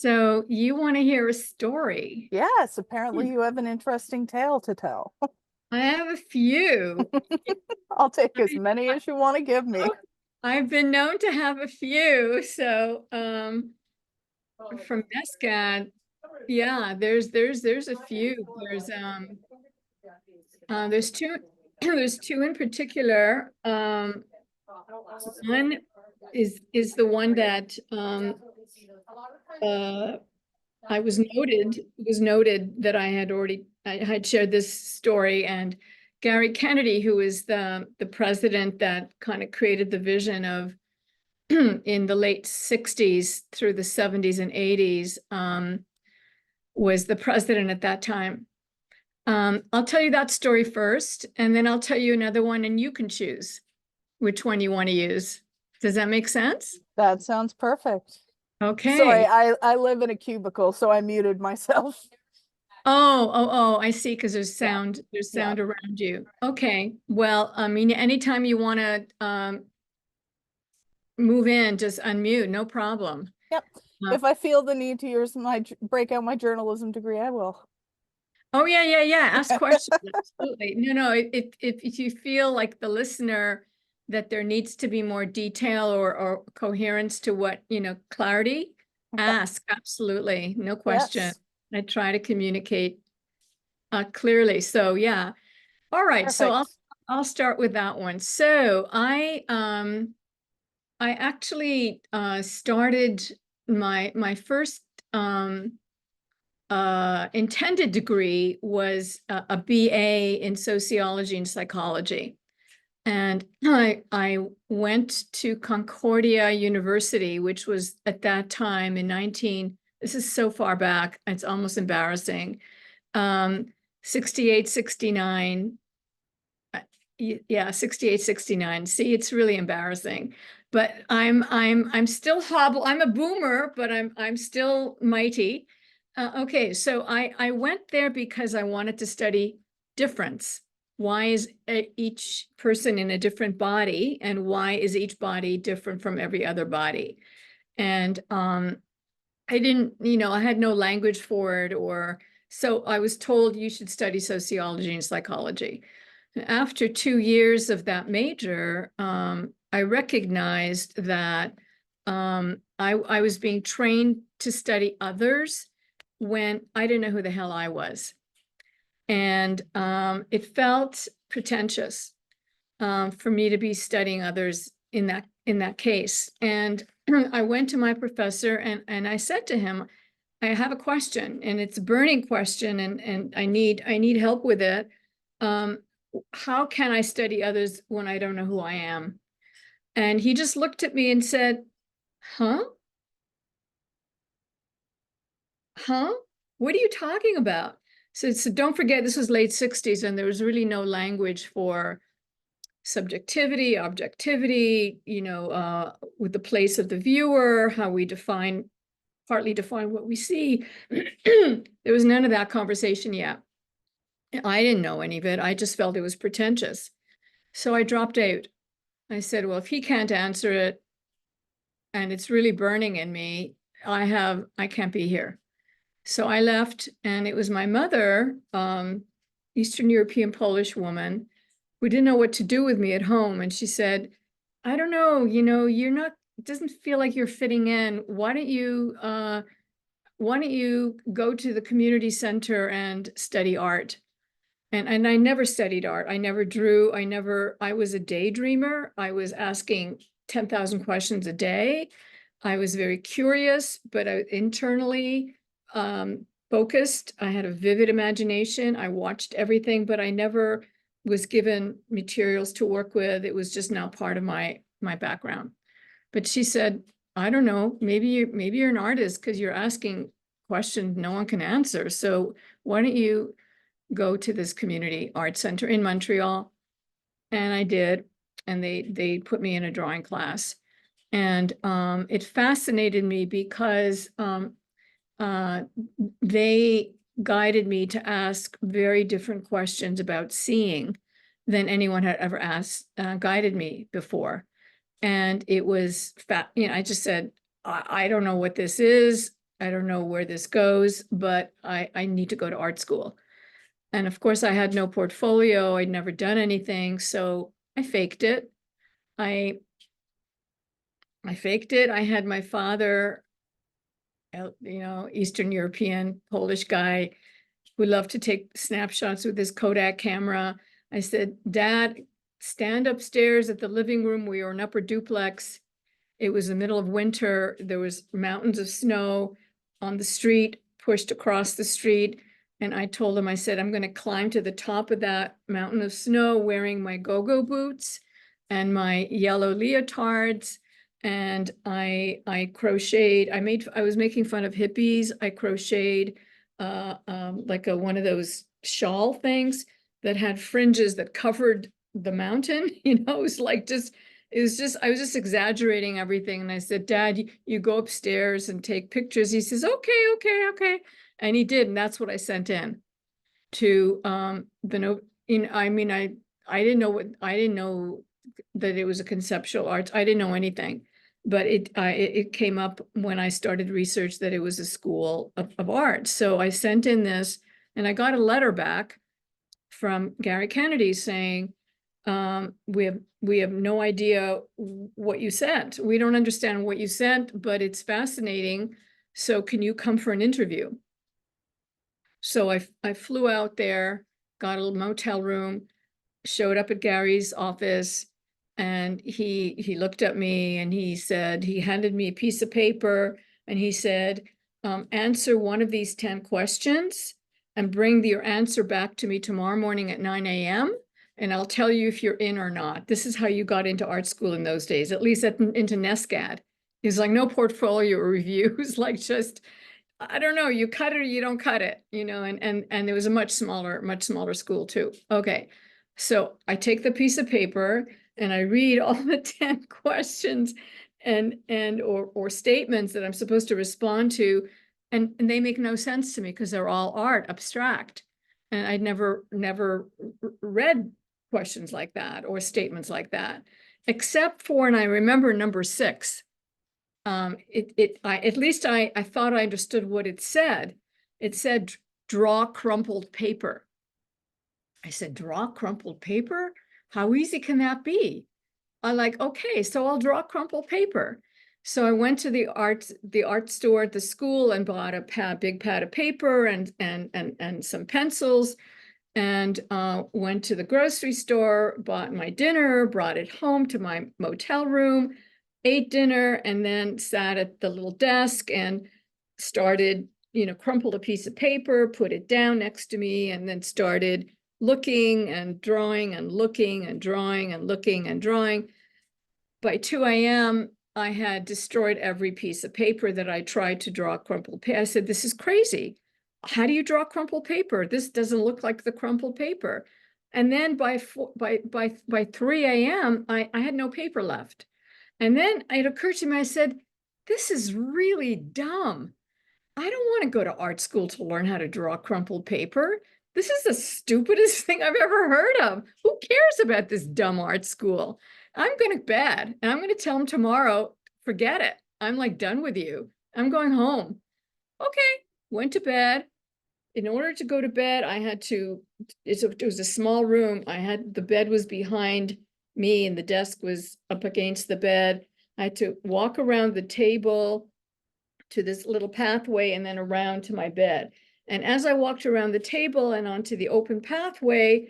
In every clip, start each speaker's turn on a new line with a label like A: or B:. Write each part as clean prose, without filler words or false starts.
A: So you want to hear a story?
B: Yes,
A: Hmm.
B: apparently you have an interesting tale to tell.
A: I have a few.
B: I'll take as
A: I,
B: many as you want to give me.
A: I've been known to have a few. So from NSCAD, yeah, there's a few. There's two there's two in particular. One is the one that uh it was noted that I had shared this story, and Gary Kennedy, who is the president that kind of created the vision of in the late 60s through the 70s and 80s, was the president at that time. I'll tell you that story first, and then I'll tell you another one, and you can choose which one you want to use. Does that make sense?
B: That sounds perfect. Sorry,
A: Okay.
B: I live in a cubicle, so I muted myself.
A: Oh, I see, because
B: Yeah,
A: there's
B: yeah,
A: sound around you. Okay. Well, I mean, anytime you want to move in, just unmute, no problem.
B: yep.
A: Uh,
B: If I feel the need to use break out my journalism degree, I will.
A: oh yeah. Ask questions. Absolutely. No. If you feel like the listener that there needs to be more detail or coherence to what, clarity,
B: Okay.
A: ask. Absolutely. No question.
B: Yes,
A: I try to communicate clearly. So yeah. All right, so
B: perfect.
A: I'll start with that one. So I actually started my first intended degree was a BA in sociology and psychology. And I went to Concordia University, which was at that time in 19, this is so far back, it's almost embarrassing. Um, 68, 69. Yeah, 68, 69. See, it's really embarrassing. But I'm still hobble. I'm a boomer, but I'm still mighty. Okay, so I went there because I wanted to study difference. Why is each person in a different body, and why is each body different from every other body? And I didn't, I had no language for it, or so I was told you should study sociology and psychology. After 2 years of that major, I recognized that I was being trained to study others when I didn't know who the hell I was. And it felt pretentious for me to be studying others in that case. And I went to my professor and I said to him, I have a question, and it's a burning question, and I need help with it. Um, how can I study others when I don't know who I am? And he just looked at me and said, huh? Huh? What are you talking about? So don't forget, this was late 60s, and there was really no language for subjectivity, objectivity, with the place of the viewer, how we partly define what we see. There was none of that conversation yet. I didn't know any of it. I just felt it was pretentious. So I dropped out. I said, well, if he can't answer it and it's really burning in me, I can't be here. So I left, and it was my mother, Eastern European Polish woman, who didn't know what to do with me at home. And she said, I don't know, you're not, it doesn't feel like you're fitting in. Why don't you go to the community center and study art? And I never studied art. I never drew. I was a daydreamer. I was asking 10,000 questions a day. I was very curious, but internally focused. I had a vivid imagination. I watched everything, but I never was given materials to work with. It was just not part of my background. But she said, I don't know, maybe you're an artist because you're asking questions no one can answer. So why don't you go to this community art center in Montreal? And I did, and they put me in a drawing class. And it fascinated me because uh, they guided me to ask very different questions about seeing than anyone had ever guided me before. And it was I just said, I don't know what this is. I don't know where this goes, but I need to go to art school. And of course, I had no portfolio. I'd never done anything, so I faked it. I faked it. I had my father, Eastern European, Polish guy who loved to take snapshots with his Kodak camera. I said, Dad, stand upstairs at the living room. We were an upper duplex. It was the middle of winter. There was mountains of snow on the street, pushed across the street. And I told him, I said, I'm going to climb to the top of that mountain of snow wearing my go-go boots and my yellow leotards. And I crocheted. I was making fun of hippies. I crocheted like one of those shawl things that had fringes that covered the mountain. It was like I was just exaggerating everything. And I said, Dad, you go upstairs and take pictures. He says, okay. And he did. And that's what I sent in to the note. I didn't know that it was a conceptual arts. I didn't know anything, but it came up when I started research that it was a school of art. So I sent in this and I got a letter back from Gary Kennedy saying, we have no idea what you sent. We don't understand what you sent, but it's fascinating. So can you come for an interview? So I flew out there, got a motel room, showed up at Gary's office, and he looked at me and he handed me a piece of paper and he said, answer one of these 10 questions and bring your answer back to me tomorrow morning at 9 a.m. and I'll tell you if you're in or not. This is how you got into art school in those days, at least into NSCAD. It's like no portfolio reviews, like just, I don't know, you cut it or you don't cut it, and it was a much smaller school too. Okay. So I take the piece of paper and I read all the 10 questions or statements that I'm supposed to respond to. And they make no sense to me because they're all art, abstract. And I'd never read questions like that or statements like that, except for, and I remember number 6. At least I thought I understood what it said. It said, draw crumpled paper. I said, draw crumpled paper? How easy can that be? I'm like, okay, so I'll draw crumpled paper. So I went to the art store at the school and bought a big pad of paper and some pencils, and went to the grocery store, bought my dinner, brought it home to my motel room, ate dinner, and then sat at the little desk and started, crumpled a piece of paper, put it down next to me, and then started looking and drawing and looking and drawing and looking and drawing. By 2 a.m., I had destroyed every piece of paper that I tried to draw crumpled paper. I said, this is crazy. How do you draw crumpled paper? This doesn't look like the crumpled paper. And then by 3 a.m., I had no paper left. And then it occurred to me, I said, this is really dumb. I don't want to go to art school to learn how to draw crumpled paper. This is the stupidest thing I've ever heard of. Who cares about this dumb art school? I'm going to bed and I'm going to tell them tomorrow, forget it. I'm like done with you. I'm going home. Okay, went to bed. In order to go to bed, I had to, it was a small room. The bed was behind me and the desk was up against the bed. I had to walk around the table to this little pathway and then around to my bed. And as I walked around the table and onto the open pathway,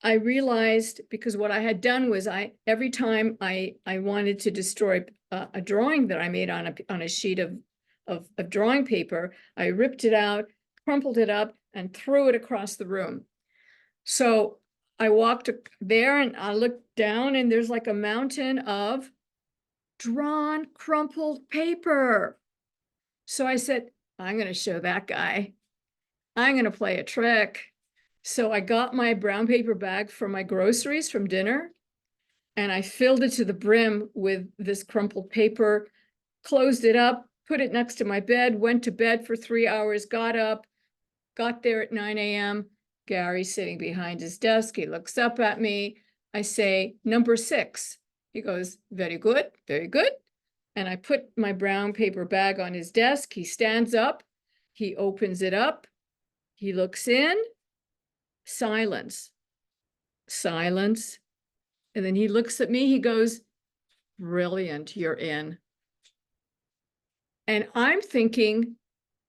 A: I realized, because what I had done was every time I wanted to destroy a drawing that I made on a sheet of drawing paper, I ripped it out, crumpled it up, and threw it across the room. So I walked there and I looked down and there's like a mountain of drawn crumpled paper. So I said, I'm going to show that guy. I'm going to play a trick. So I got my brown paper bag for my groceries from dinner and I filled it to the brim with this crumpled paper, closed it up, put it next to my bed, went to bed for 3 hours, got up, got there at 9 a.m. Gary's sitting behind his desk. He looks up at me. I say, number 6. He goes, very good, very good. And I put my brown paper bag on his desk. He stands up, he opens it up, he looks in, silence, silence. And then he looks at me, he goes, brilliant, you're in. And I'm thinking,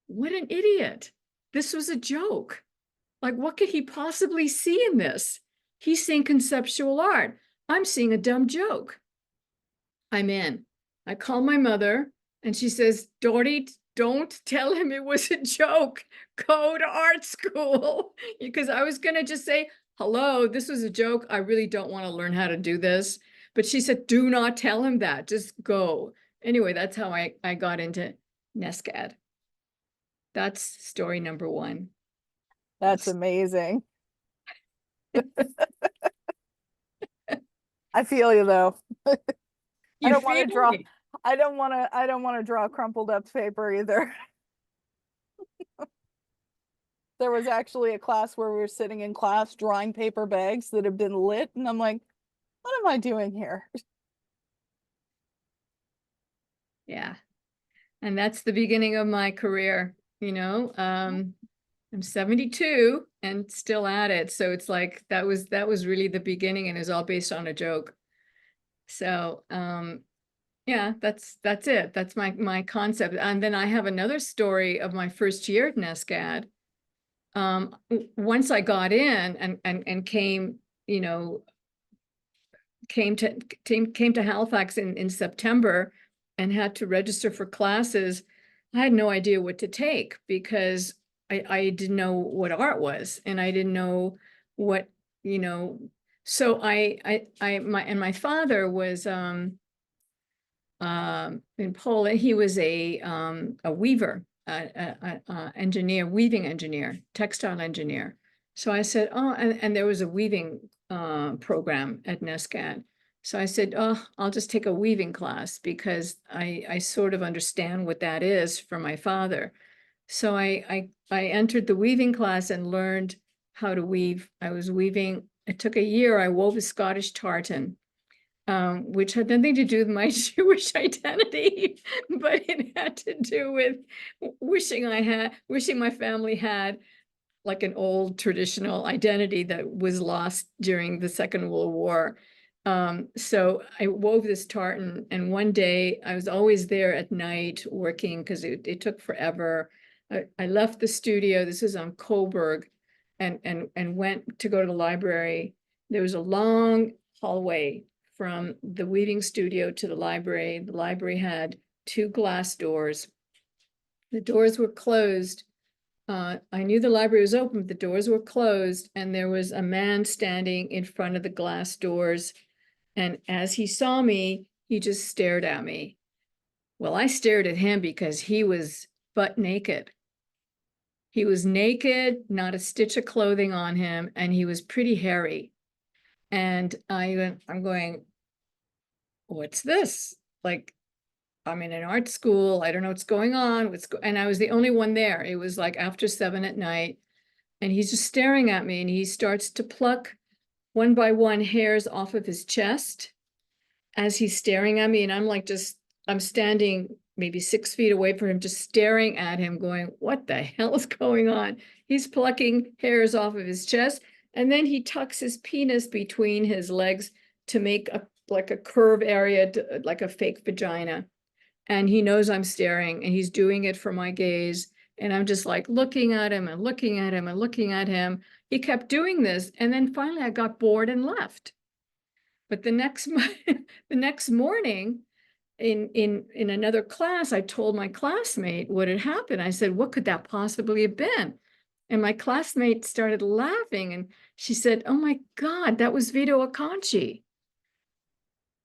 A: what an idiot. This was a joke. Like, what could he possibly see in this? He's seeing conceptual art. I'm seeing a dumb joke. I'm in. I call my mother and she says, Dorit, don't tell him it was a joke. Go to art school. Because I was going to just say, hello, this was a joke. I really don't want to learn how to do this. But she said, do not tell him that. Just go. Anyway, that's how I got into NSCAD. That's story number one.
B: That's amazing. I feel you though. I don't want to draw.
A: Me?
B: I don't want to draw crumpled up paper either. There was actually a class where we were sitting in class drawing paper bags that have been lit, and I'm like, what am I doing here?
A: Yeah. And that's the beginning of my career, you know. I'm 72 and still at it. So it's like that was really the beginning, and it's all based on a joke. So yeah, that's it. That's my concept. And then I have another story of my first year at NSCAD. Once I got in and came, you know, came to Halifax in September and had to register for classes, I had no idea what to take because I didn't know what art was, and I didn't know what, you know, so my father was in Poland. He was a weaver, engineer, weaving engineer, textile engineer. So I said, oh, and there was a weaving program at NSCAD. So I said, oh, I'll just take a weaving class because I sort of understand what that is from my father. So I entered the weaving class and learned how to weave. I was weaving. It took a year. I wove a Scottish tartan, which had nothing to do with my Jewish identity, but it had to do with wishing my family had like an old traditional identity that was lost during the Second World War. So I wove this tartan, and one day I was always there at night working because it took forever. I left the studio. This is on Coburg, and went to go to the library. There was a long hallway from the weaving studio to the library. The library had two glass doors. The doors were closed. I knew the library was open, but the doors were closed, and there was a man standing in front of the glass doors. And as he saw me, he just stared at me. Well, I stared at him because he was butt naked. He was naked, not a stitch of clothing on him, and he was pretty hairy. And I'm going, what's this? Like, I'm in an art school. I don't know what's going on. And I was the only one there. It was like after 7 at night. And he's just staring at me, and he starts to pluck one by one hairs off of his chest as he's staring at me. And I'm standing maybe 6 feet away from him, just staring at him, going, what the hell is going on? He's plucking hairs off of his chest. And then he tucks his penis between his legs to make like a curve area, like a fake vagina. And he knows I'm staring, and he's doing it for my gaze. And I'm just like looking at him and looking at him and looking at him. He kept doing this. And then finally I got bored and left. But the next morning in another class, I told my classmate what had happened. I said, what could that possibly have been? And my classmate started laughing, and she said, oh my God, that was Vito Acconci.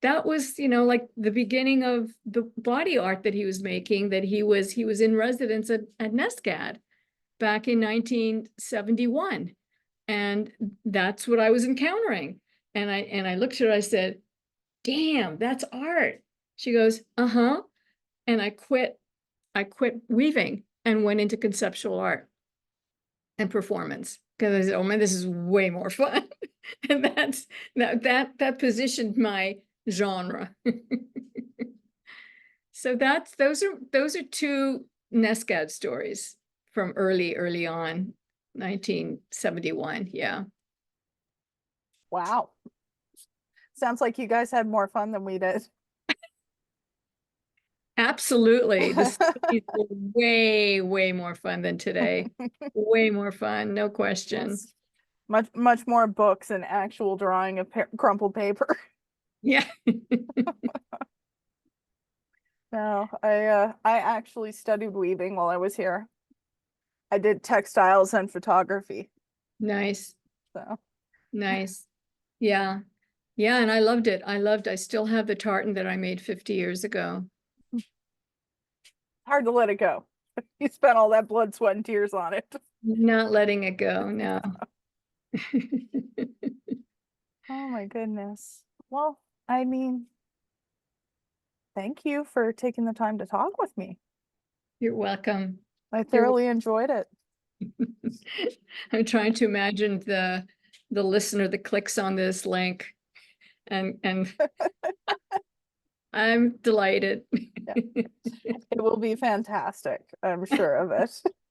A: That was, you know, like the beginning of the body art that he was making, that he was in residence at NSCAD back in 1971. And that's what I was encountering. And I looked at her, I said, damn, that's art. She goes, uh-huh. And I quit weaving and went into conceptual art and performance, because I said, oh man, this is way more fun. And that positioned my genre. So those are two NSCAD stories from early on, 1971. Yeah.
B: Wow. Sounds like you guys had more fun than we did.
A: Absolutely. The 70s were way more fun than today. Way more fun, no question.
B: Yes. Much more books and actual drawing of crumpled paper.
A: Yeah.
B: No, I actually studied weaving while I was here. I did textiles and photography.
A: Nice.
B: So
A: Nice. Yeah. Yeah, and I loved it. I still have the tartan that I made 50 years ago.
B: hard to let it go. You spent all that blood, sweat, and tears on it.
A: Not letting it go, no.
B: Oh my goodness. Well, I mean, thank you for taking the time to talk with me.
A: You're welcome.
B: I
A: You're
B: thoroughly enjoyed it.
A: I'm trying to imagine the listener that clicks on this link and I'm delighted.
B: Yeah. It will be fantastic. I'm sure of it.